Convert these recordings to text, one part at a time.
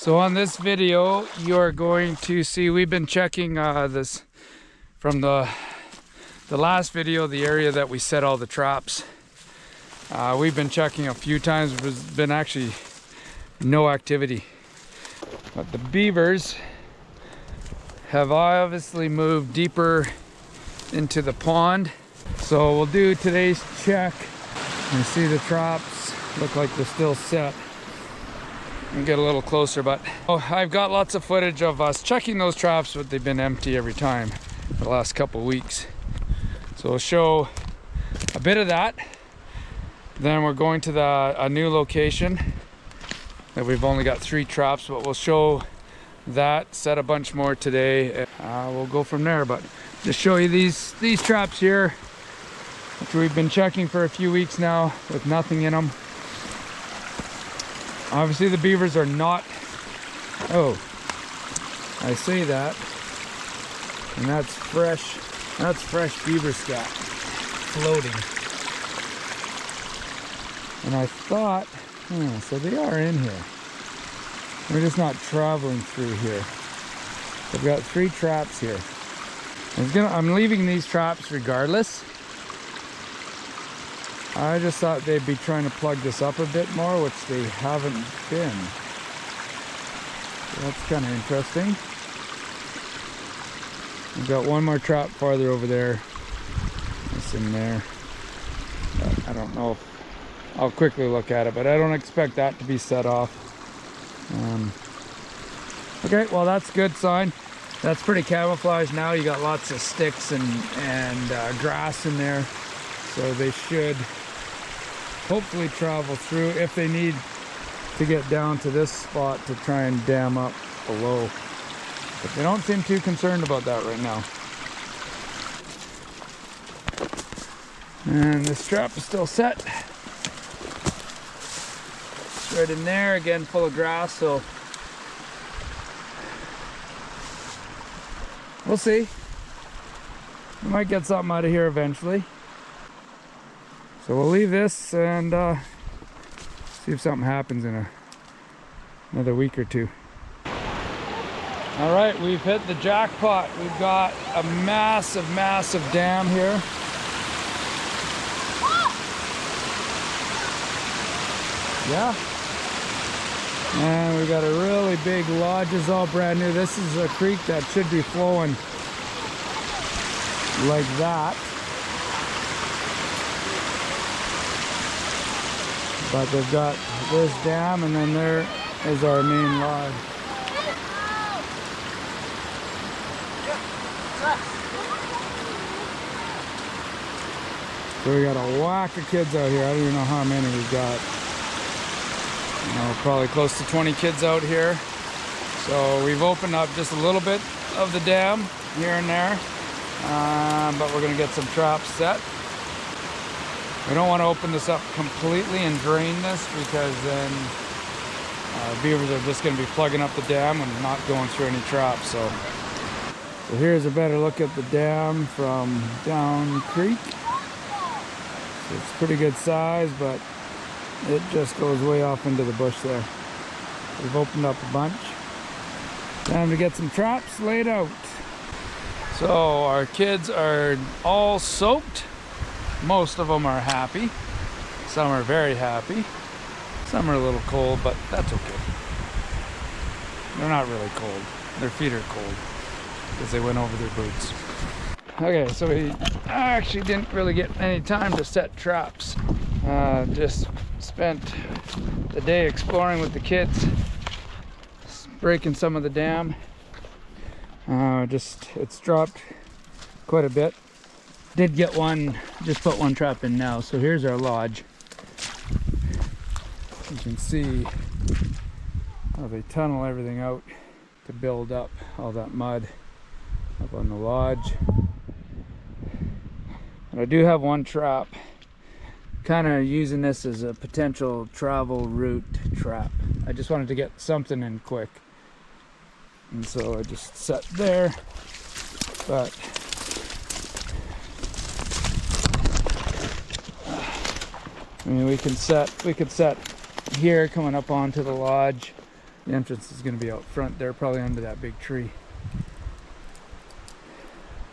So on this video, you're going to see we've been checking this from the last video, the area that we set all the traps. We've been checking a few times. There's been actually no activity. But the beavers have obviously moved deeper into the pond. So we'll do today's check and see the traps look like they're still set. And get a little closer, but I've got lots of footage of us checking those traps, but they've been empty every time for the last couple of weeks. So we'll show a bit of that. Then we're going to a new location that we've only got 3 traps, but we'll show that, set a bunch more today. We'll go from there, but just show you these traps here, which we've been checking for a few weeks now with nothing in them. Obviously the beavers are not, I say that, and that's fresh beaver scat floating. And I thought, so they are in here. They're just not traveling through here. I've got 3 traps here. I'm leaving these traps regardless. I just thought they'd be trying to plug this up a bit more, which they haven't been. So that's kind of interesting. We've got one more trap farther over there. It's in there. But I don't know if I'll quickly look at it, but I don't expect that to be set off. Okay, well that's a good sign. That's pretty camouflaged now. You got lots of sticks and grass in there, so they should hopefully travel through if they need to get down to this spot to try and dam up below. But they don't seem too concerned about that right now. And this trap is still set. It's right in there, again full of grass, so we'll see. We might get something out of here eventually. So we'll leave this and see if something happens in another week or 2. All right, we've hit the jackpot. We've got a massive dam here. Yeah. And we've got a really big lodge. It's all brand new. This is a creek that should be flowing like that. But they've got this dam, and then there is our main lodge. So we got a whack of kids out here. I don't even know how many we've got. Probably close to 20 kids out here. So we've opened up just a little bit of the dam here and there, but we're gonna get some traps set. We don't want to open this up completely and drain this, because then beavers are just going to be plugging up the dam and not going through any traps. So here's a better look at the dam from down creek. So it's pretty good size, but it just goes way off into the bush there. We've opened up a bunch. Time to get some traps laid out. So our kids are all soaked. Most of them are happy. Some are very happy. Some are a little cold, but that's okay. They're not really cold. Their feet are cold because they went over their boots. Okay, so we actually didn't really get any time to set traps. Just spent the day exploring with the kids, breaking some of the dam. It's dropped quite a bit. Did get one, just put one trap in now. So here's our lodge. You can see how they tunnel everything out to build up all that mud up on the lodge. But I do have one trap, kind of using this as a potential travel route trap. I just wanted to get something in quick, and so I just set there. But I mean, we could set here coming up onto the lodge, The entrance is going to be out front there, probably under that big tree.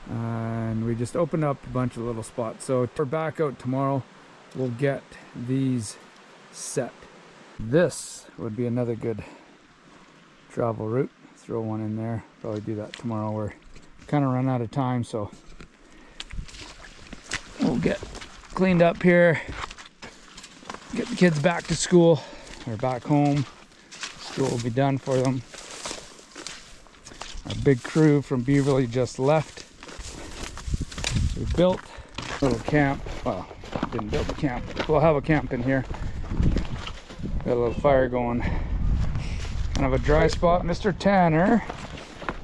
And we just opened up a bunch of little spots. So we're back out tomorrow. We'll get these set. This would be another good travel route. Throw one in there. Probably do that tomorrow. We're kind of run out of time, so we'll get cleaned up here. Get the kids back to school or back home. School will be done for them. Our big crew from Beaver just left. We built a little camp. Well, didn't build a camp. We'll have a camp in here. Got a little fire going. Kind of a dry spot. Mr. Tanner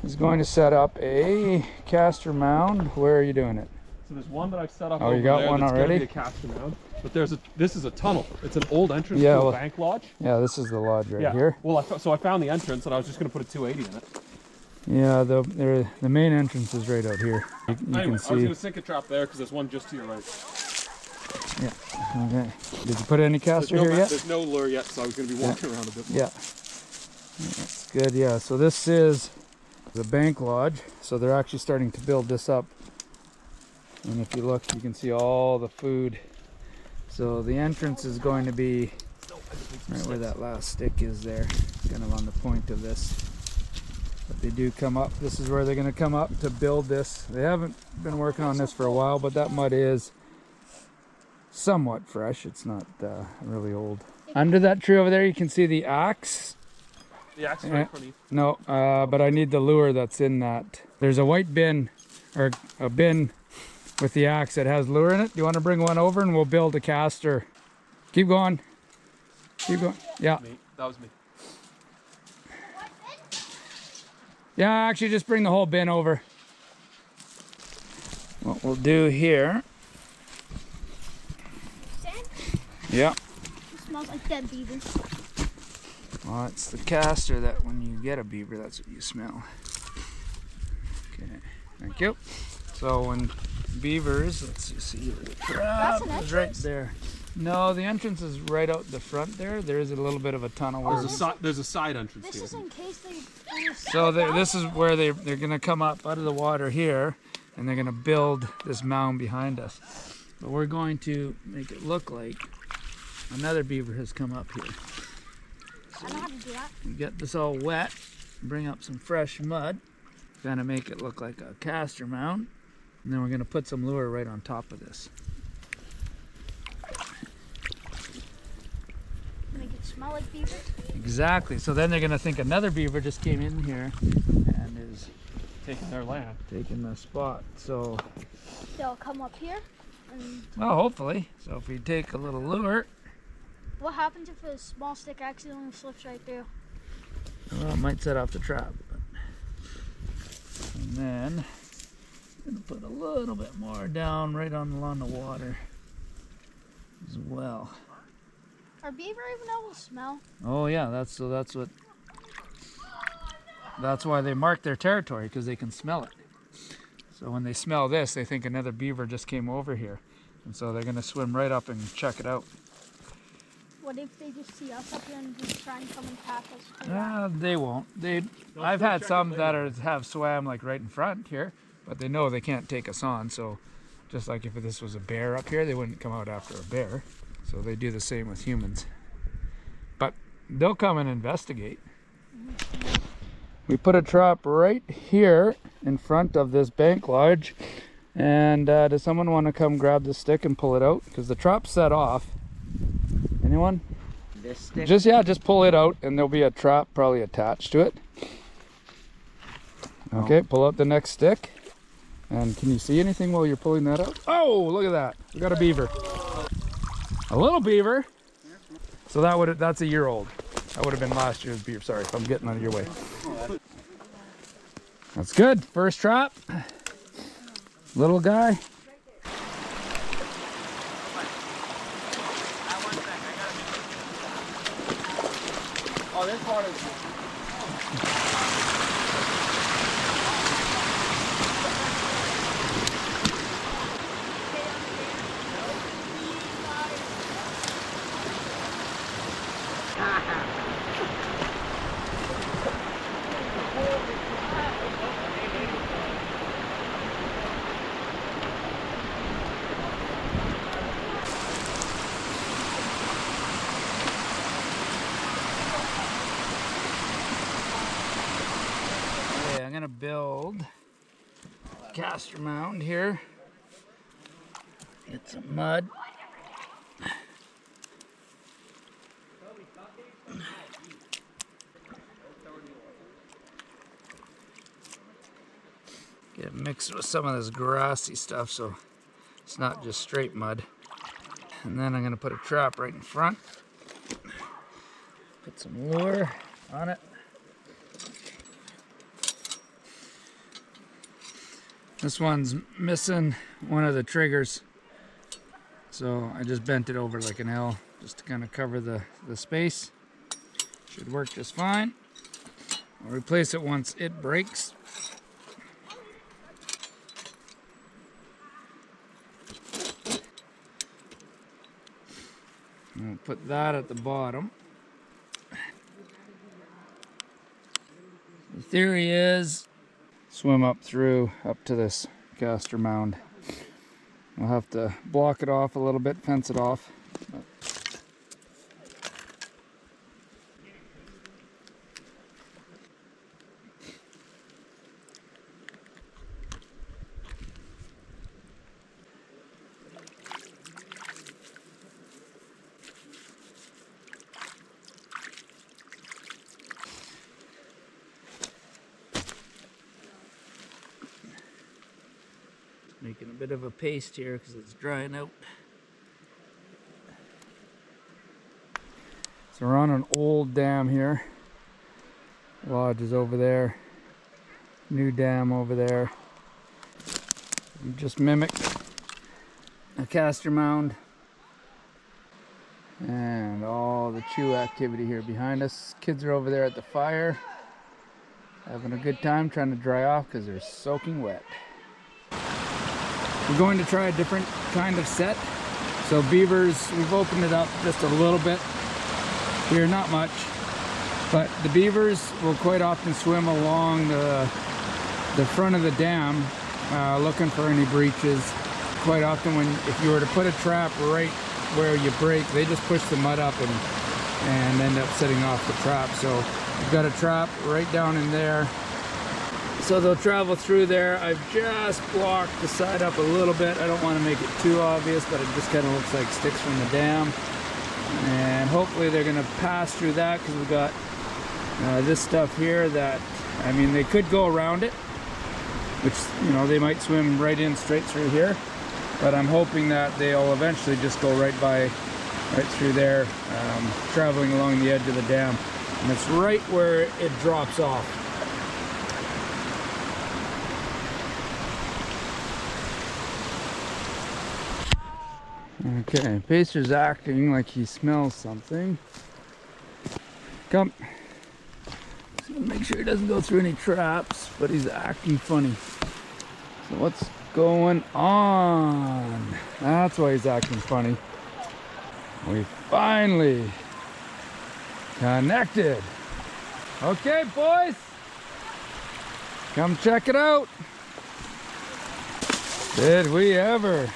is going to set up a caster mound. Where are you doing it? So there's one that I've set up. Oh, you got one already? Be a caster mound. But this is a tunnel. It's an old entrance to a bank lodge. Yeah, this is the lodge right here. Well, so I found the entrance, and I was just going to put a 280 in it. Yeah, the main entrance is right out here. You anyway, can see. I was going to sink a trap there because there's one just to your right. Yeah. Okay. Did you put any caster here yet? There's no lure yet, so I was going to be walking around a bit more. Yeah. That's good. Yeah. So this is the bank lodge. So they're actually starting to build this up. And if you look, you can see all the food. So the entrance is going to be right where that last stick is there, kind of on the point of this. But they do come up. This is where they're going to come up to build this. They haven't been working on this for a while, but that mud is somewhat fresh. It's not really old. Under that tree over there, you can see the axe. The axe right in front of you. No, but I need the lure that's in that. There's a white bin, or a bin with the axe that has lure in it. Do you want to bring one over and we'll build a caster? Keep going. Keep going. Yeah. Me. That was me. Yeah, actually just bring the whole bin over. What we'll do here. Sand? Yeah. It smells like dead beaver. Well, it's the caster that when you get a beaver, that's what you smell. Okay, thank you. So when beavers, let's just see, the trap is right there. No, the entrance is right out the front there. There is a little bit of a tunnel. There's a side entrance this here. This is in case they... So this is where they're going to come up out of the water here, and they're going to build this mound behind us. But we're going to make it look like another beaver has come up here. So I know how to do that. we get this all wet, bring up some fresh mud, kind of make it look like a caster mound, and then we're going to put some lure right on top of this. Make it smell like beaver? Exactly. So then they're going to think another beaver just came in here and is Taking their land. taking the spot. So, They'll come up here and... well, hopefully. So if we take a little lure, What happens if a small stick accidentally slips right through? well, it might set off the trap. But. And then I'm going to put a little bit more down right along the water as well. Are beaver even able to smell? Oh yeah, that's why they mark their territory, because they can smell it. So when they smell this, they think another beaver just came over here, and so they're going to swim right up and check it out. What if they just see us up here and just try and come and pass us? They won't. I've had some that have swam like right in front here, but they know they can't take us on. So just like if this was a bear up here, they wouldn't come out after a bear. So they do the same with humans. But they'll come and investigate. We put a trap right here in front of this bank lodge. And does someone want to come grab the stick and pull it out? Because the trap's set off. Anyone? This stick? Just pull it out and there'll be a trap probably attached to it. Okay, pull out the next stick. And can you see anything while you're pulling that out? Oh, look at that. We got a beaver. A little beaver. So that's a year old. That would have been last year's beaver. Sorry if I'm getting out of your way. That's good. First trap. Little guy. Oh, this water. gonna build a caster mound here. Get some mud. Get it mixed with some of this grassy stuff so it's not just straight mud. And then I'm gonna put a trap right in front. Put some lure on it. This one's missing one of the triggers, so I just bent it over like an L just to kind of cover the space. Should work just fine. I'll replace it once it breaks. And we'll put that at the bottom. The theory is swim up through up to this caster mound. We'll have to block it off a little bit, fence it off. Making a bit of a paste here because it's drying out. So we're on an old dam here. Lodge is over there. New dam over there. We just mimicked a caster mound. And all the chew activity here behind us. Kids are over there at the fire. Having a good time trying to dry off because they're soaking wet. We're going to try a different kind of set. So beavers, we've opened it up just a little bit here, not much. But the beavers will quite often swim along the front of the dam looking for any breaches. Quite often if you were to put a trap right where you break, they just push the mud up and end up setting off the trap. So we've got a trap right down in there. So they'll travel through there. I've just blocked the side up a little bit. I don't want to make it too obvious, but it just kind of looks like sticks from the dam. And hopefully they're going to pass through that because we've got this stuff here that, I mean, they could go around it, which, you know, they might swim right in straight through here. But I'm hoping that they'll eventually just go right through there, traveling along the edge of the dam. And it's right where it drops off. Okay, Pacer's acting like he smells something. Come. Just gonna make sure he doesn't go through any traps, but he's acting funny. So what's going on? That's why he's acting funny. We finally connected. Okay, boys. Come check it out. Did we ever?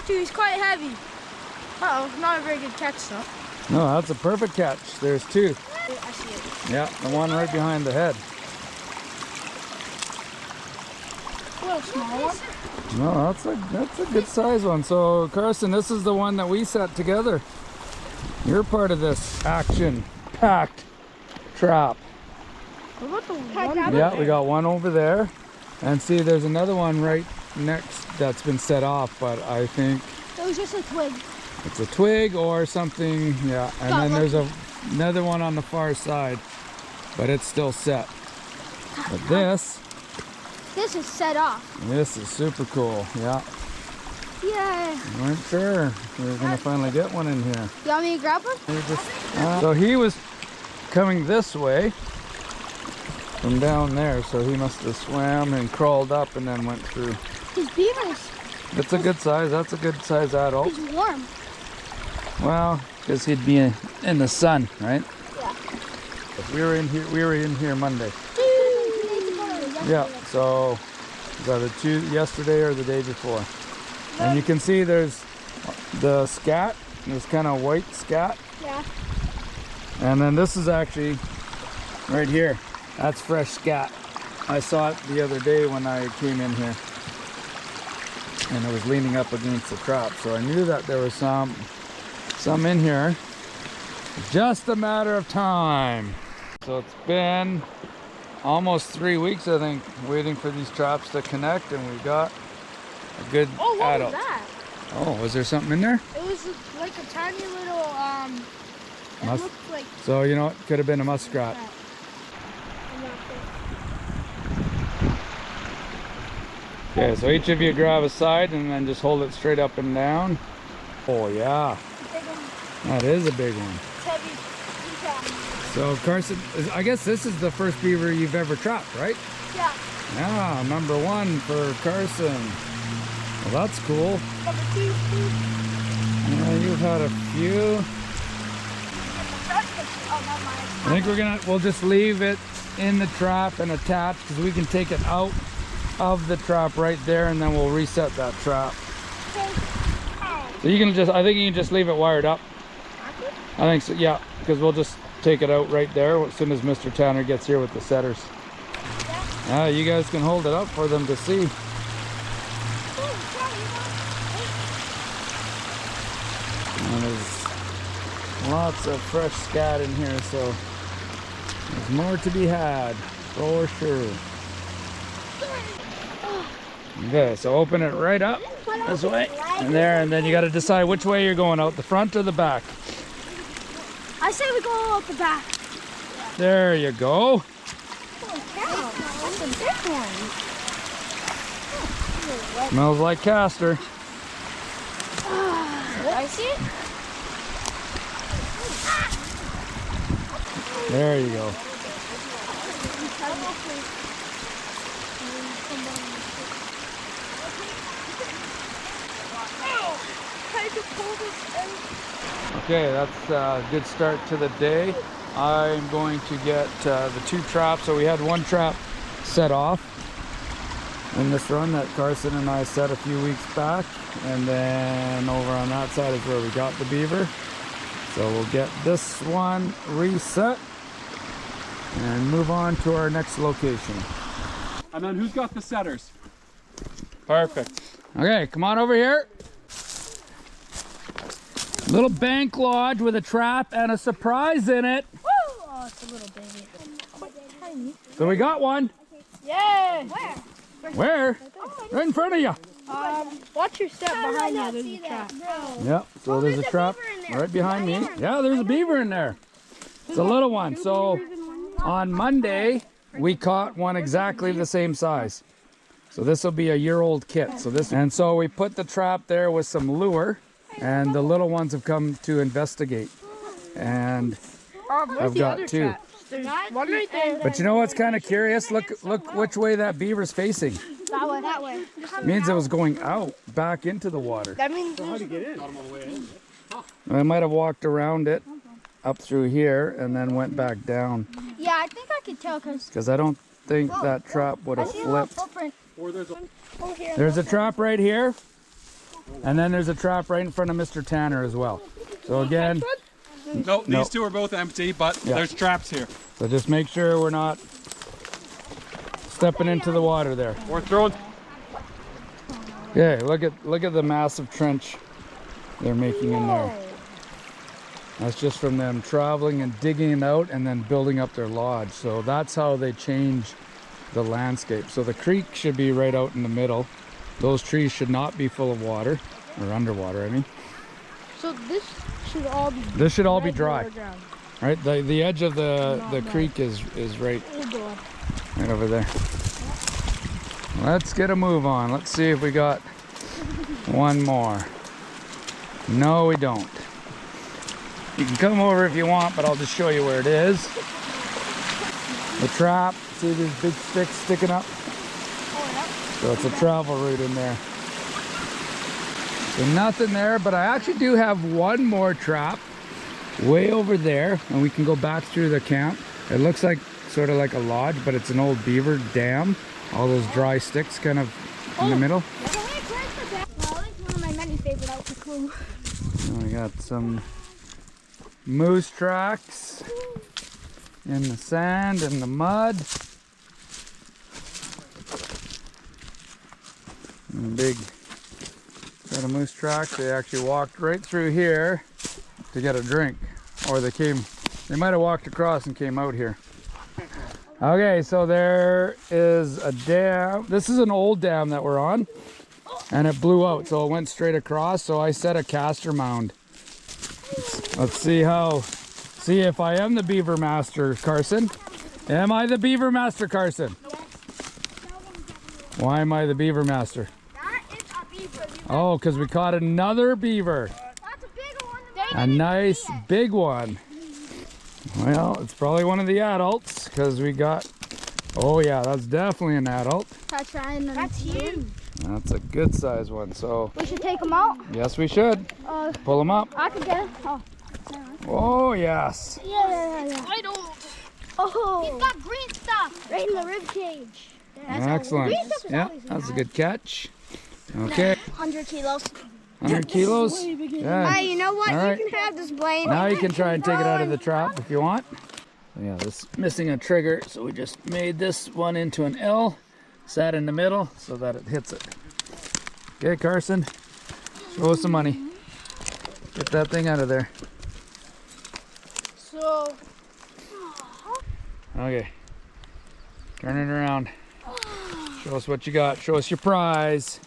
He's quite heavy. Uh-oh, not a very good catch though. No, that's a perfect catch. There's two. I see it. Yeah, the one right behind the head. A little small one. No, that's a good size one. So Carson, this is the one that we set together. You're part of this action-packed trap. What about the one? Yeah, we got one over there. And see, there's another one right next that's been set off, but I think it was just a twig. It's a twig or something, yeah. And then there's another one on the far side, but it's still set. But this is set off. This is super cool, yeah. Yeah. We weren't sure we were gonna finally get one in here. You want me to grab one? So he was coming this way from down there, so he must have swam and crawled up and then went through. His beavers. That's a good size. That's a good size adult. He's warm. Well, because he'd be in the sun, right? Yeah. We were in here Monday. Yeah. So It was either yesterday or the day before. And you can see there's the scat. There's kind of white scat. Yeah. And then this is actually right here. That's fresh scat. I saw it the other day when I came in here. And it was leaning up against the trap. So I knew that there was some in here. Just a matter of time. So it's been almost 3 weeks, I think, waiting for these traps to connect, and we got a good adult. Was that? Oh, was there something in there? It was like a tiny little it looked like. So you know, it could have been a muskrat. Okay, so each of you grab a side and then just hold it straight up and down. Oh yeah, that is a big one. It's heavy. So Carson, I guess this is the first beaver you've ever trapped, right? Yeah. Yeah, number 1 for Carson. Well, that's cool. Number 2. Yeah, you've had a few. I think we'll just leave it in the trap and attach, because we can take it out of the trap right there, and then we'll reset that trap. So you can just, I think you can just leave it wired up. I think so, yeah, because we'll just take it out right there as soon as Mr. Tanner gets here with the setters. Yeah, you guys can hold it up for them to see. And there's lots of fresh scat in here, so there's more to be had, for sure. Okay, so open it right up this way and there, and then you got to decide which way you're going, out the front or the back. I say we go out the back. There you go. Holy cow, that's a big one. Smells like castor. I see it? There you go. Okay, that's a good start to the day. I'm going to get the 2 traps. So we had 1 trap set off in this run that Carson and I set a few weeks back, and then over on that side is where we got the beaver. So we'll get this one reset and move on to our next location. And then who's got the setters? Perfect. Okay, come on over here. Little bank lodge with a trap and a surprise in it. Woo! Oh, it's a little baby. Quite tiny. So we got one. Yay! Where? Right in front of you. Watch your step behind you. There's a trap. Yep, so there's a trap right behind me. Yeah, there's a beaver in there. It's a little one. So on Monday, we caught one exactly the same size. So this will be a year-old kit. And so we put the trap there with some lure, and the little ones have come to investigate. And I've got 2. There's one right there. But you know what's kind of curious? Look which way that beaver's facing. That way. That way. Means it was going out, back into the water. That means. So how'd you get in? I might have walked around it up through here and then went back down. Yeah, I think I could tell because I don't think that trap would have flipped. Or there's a... There's a trap right here, and then there's a trap right in front of Mr. Tanner as well. So again, No, these 2 are both empty, but there's traps here. so just make sure we're not stepping into the water there. Or throwing... Okay, look at the massive trench they're making in there. That's just from them traveling and digging it out and then building up their lodge. So that's how they change the landscape. So the creek should be right out in the middle. Those trees should not be full of water, or underwater, I mean. So this should all be. This should all be dry, right? The edge of the creek is right over there. Let's get a move on. Let's see if we got one more. No, we don't. You can come over if you want, but I'll just show you where it is. The trap. See these big sticks sticking up? So it's a travel route in there. So nothing there, but I actually do have one more trap way over there, and we can go back through the camp. It looks like sort of like a lodge, but it's an old beaver dam. All those dry sticks kind of in the middle. Well, it's one of my many favorite out the crew. And we got some moose tracks in the sand and the mud. And big set of moose tracks. They actually walked right through here to get a drink, or they might have walked across and came out here. Okay, so there is a dam. This is an old dam that we're on, and it blew out, so it went straight across. So I set a caster mound. Let's see if I am the beaver master, Carson. Am I the beaver master, Carson? Why am I the beaver master? That is a beaver. Oh, because we caught another beaver. That's a big one. A nice big one. Well, it's probably one of the adults because we got, oh yeah, that's definitely an adult. That's huge. That's a good size one. So We should take them out. yes, we should. Pull them up. I can get it. Oh. Oh yes. Yeah. I don't. Oh. He's got green stuff. Right in the rib cage. Excellent. Yeah, that's a good catch. Okay. 100 kilos. 100 kilos. Yeah. Hey, you know what? All right. You can have this blade. Now you can try and take it out of the trap if you want. Yeah, this missing a trigger, so we just made this one into an L, sat in the middle so that it hits it. Okay, Carson, show us some money. Get that thing out of there. So. Okay, turn it around. Show us what you got. Show us your prize.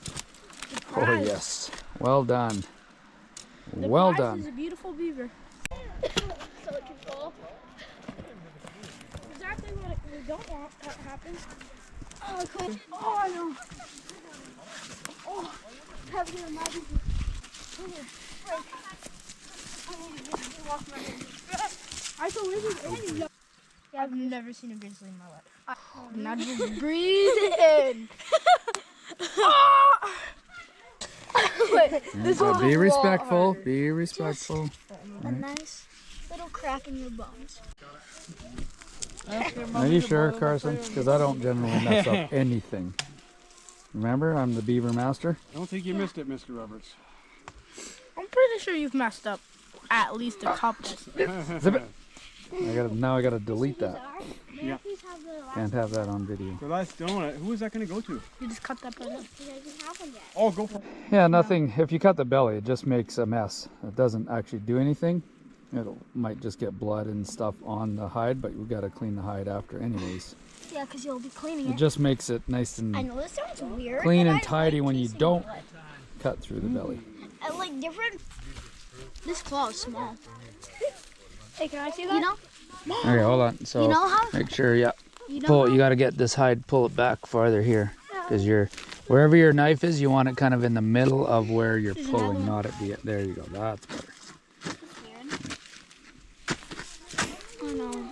Oh yes, well done. Well done. This is a beautiful beaver. So it can fall. Exactly what we don't want that happens. Oh, cool. Oh no. Oh, have you imagined? I thought we were in. I've never seen a grizzly in my life. Now just breathe in. So be respectful. Be respectful. A nice little crack in your bones. Are you sure, Carson? Because I don't generally mess up anything. Remember, I'm the beaver master. I don't think you missed it, Mr. Roberts. I'm pretty sure you've messed up at least a couple. Zip it. Now I gotta delete that. Yeah. Can't have that on video. The last donut, who is that going to go to? You just cut that part out. Oh, go for it. Yeah, nothing. If you cut the belly, it just makes a mess. It doesn't actually do anything. It might just get blood and stuff on the hide, but we gotta clean the hide after anyways. Yeah, because you'll be cleaning It just makes it nice and I know this sounds weird. clean but and I tidy like when you tasting don't blood. cut through the belly. I like different. This claw is small. Hey, can I see that? You know? Okay, hold on. So You know how? make sure, yeah. You know Pull. how? You got to get this hide. Pull it back farther here, because wherever your knife is, you want it kind of in the middle of where you're pulling, not at the. There you go. That's better. I know.